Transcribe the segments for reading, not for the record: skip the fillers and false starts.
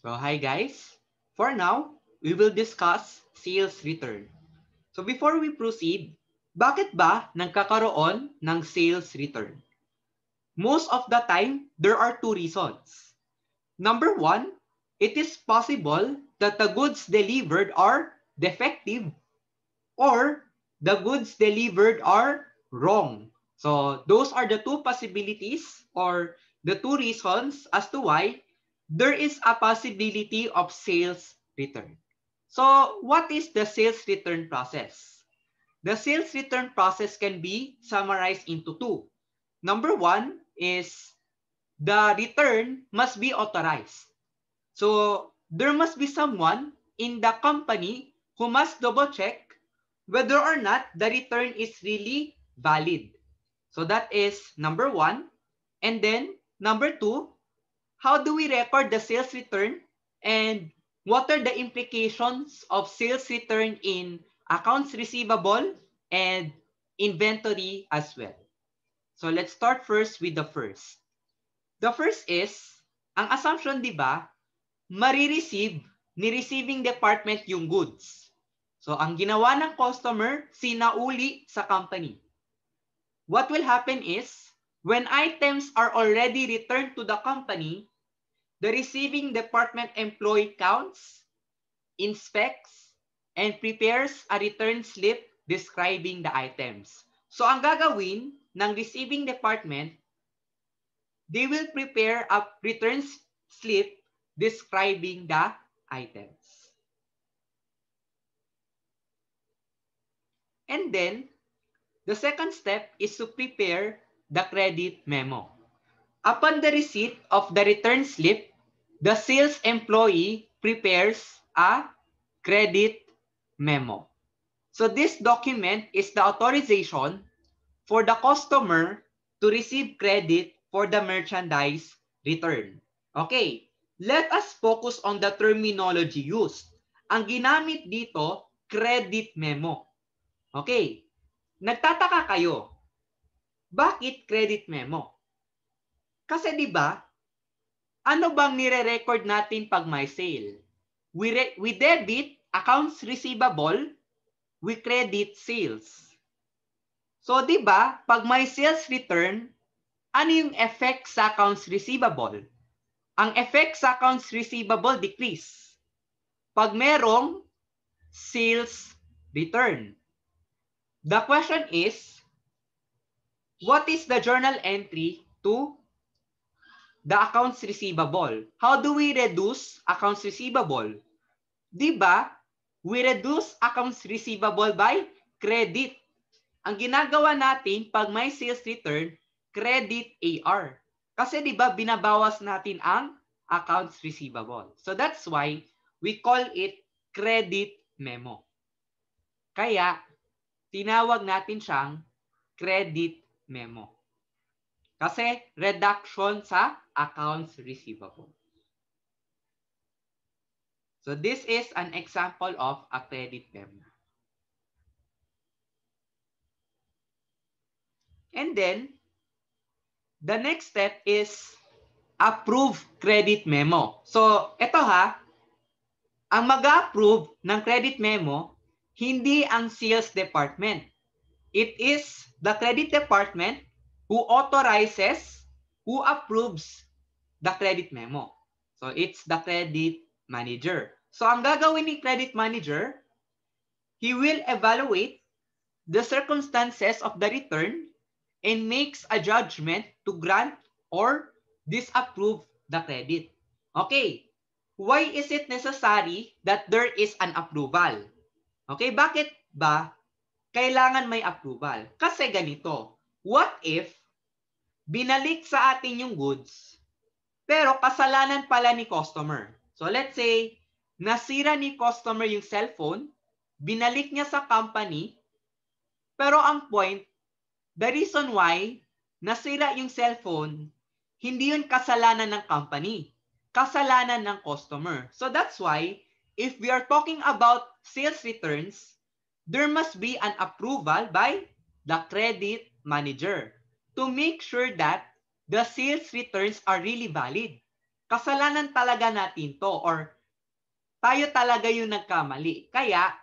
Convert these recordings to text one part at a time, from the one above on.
So hi guys, for now, we will discuss sales return. So before we proceed, bakit ba nagkakaroon ng sales return? Most of the time, there are two reasons. Number one, it is possible that the goods delivered are defective or the goods delivered are wrong. So those are the two possibilities or the two reasons as to why there is a possibility of sales return. So what is the sales return process? The sales return process can be summarized into two. Number one is the return must be authorized. So there must be someone in the company who must double check whether or not the return is really valid. So that is number one. And then number two, how do we record the sales return and what are the implications of sales return in accounts receivable and inventory as well. So let's start first with the first. The first is, ang assumption, di ba, marireceive ni receiving department yung goods. So, ang ginawa ng customer, sinauli sa company. What will happen is, when items are already returned to the company, the receiving department employee counts, inspects, and prepares a return slip describing the items. So, ang gagawin ng receiving department, they will prepare a return slip describing the items. And then, the second step is to prepare the credit memo. Upon the receipt of the return slip, the sales employee prepares a credit memo. So this document is the authorization for the customer to receive credit for the merchandise return. Okay, let us focus on the terminology used. Ang ginamit dito, credit memo. Okay, nagtataka kayo, bakit credit memo? Kasi di ba, ano bang nire-record natin pag may sale? We debit accounts receivable, we credit sales. So di ba, pag may sales return, ano yung effect sa accounts receivable? Ang effect sa accounts receivable decrease. Pag merong sales return. The question is, what is the journal entry to the accounts receivable? How do we reduce accounts receivable? Diba? We reduce accounts receivable by credit. Ang ginagawa natin pag may sales return, credit AR. Kasi diba binabawas natin ang accounts receivable. So that's why we call it credit memo. Kaya tinawag natin siyang credit memo. Kasi reduction sa accounts receivable. So this is an example of a credit memo. And then, the next step is approve credit memo. So, ito ang mag-approve ng credit memo, hindi ang sales department. It is the credit department who authorizes, who approves the credit memo. So, it's the credit manager. So, ang gagawin ni credit manager, he will evaluate the circumstances of the return and makes a judgment to grant or disapprove the credit. Okay, why is it necessary that there is an approval? Okay, bakit ba kailangan may approval? Kasi ganito, what if binalik sa atin yung goods, pero kasalanan pala ni customer? So let's say, nasira ni customer yung cellphone, binalik niya sa company, pero ang point, the reason why nasira yung cellphone, hindi yun kasalanan ng company. Kasalanan ng customer. So that's why, if we are talking about sales returns, there must be an approval by the credit manager to make sure that the sales returns are really valid. kasalanan talaga natin to or tayo talaga yung nagkamali. Kaya,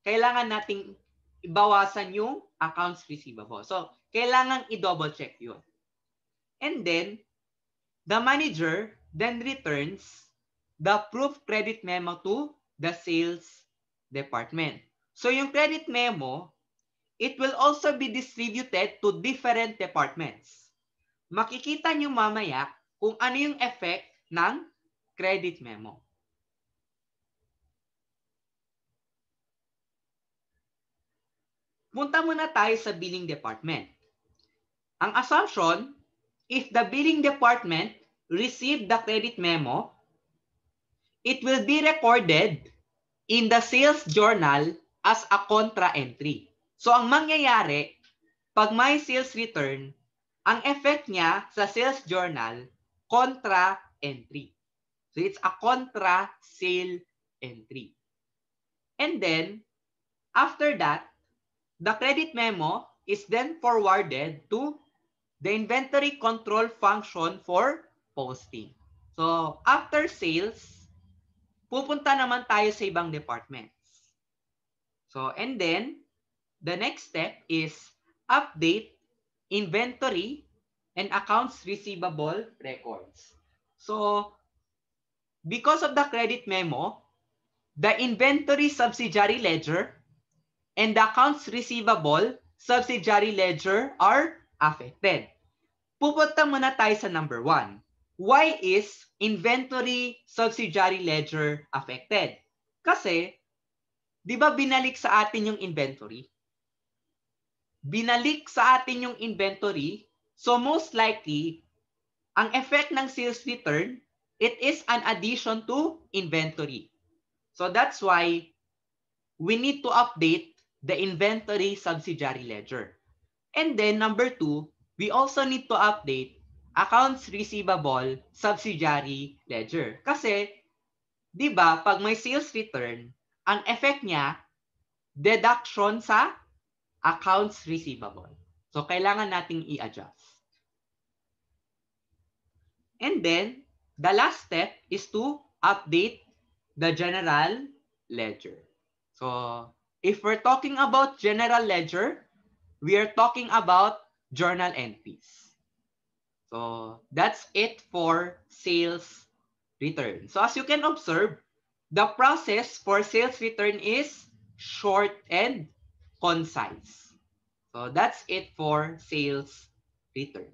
kailangan nating ibawasan yung accounts receivable. So, kailangan i-double check yun. And then, the manager then returns the proof credit memo to the sales department. So, yung credit memo, it will also be distributed to different departments. Makikita nyo mamaya kung ano yung effect ng credit memo. Punta muna tayo sa billing department. Ang assumption, if the billing department received the credit memo, it will be recorded in the sales journal as a contra entry. So ang mangyayari, pag may sales return, ang effect niya sa sales journal, contra entry. So it's a contra sale entry. And then, after that, the credit memo is then forwarded to the inventory control function for posting. So, after sales, pupunta naman tayo sa ibang departments. So, and then, the next step is update inventory and accounts receivable records. So, because of the credit memo, the inventory subsidiary ledger and the accounts receivable subsidiary ledger are affected. Pupunta muna tayo sa number 1. Why is inventory subsidiary ledger affected? Kasi, di ba binalik sa atin yung inventory? Binalik sa atin yung inventory, so most likely, ang effect ng sales return, it is an addition to inventory. So that's why we need to update the inventory subsidiary ledger. And then number 2, we also need to update accounts receivable subsidiary ledger. Kasi, di ba, pag may sales return, ang effect niya, deduction sa accounts receivable. So, kailangan nating i-adjust. And then, the last step is to update the general ledger. So, if we're talking about general ledger, we are talking about journal entries. So, that's it for sales return. So, as you can observe, the process for sales return is short and concise. So, that's it for sales return.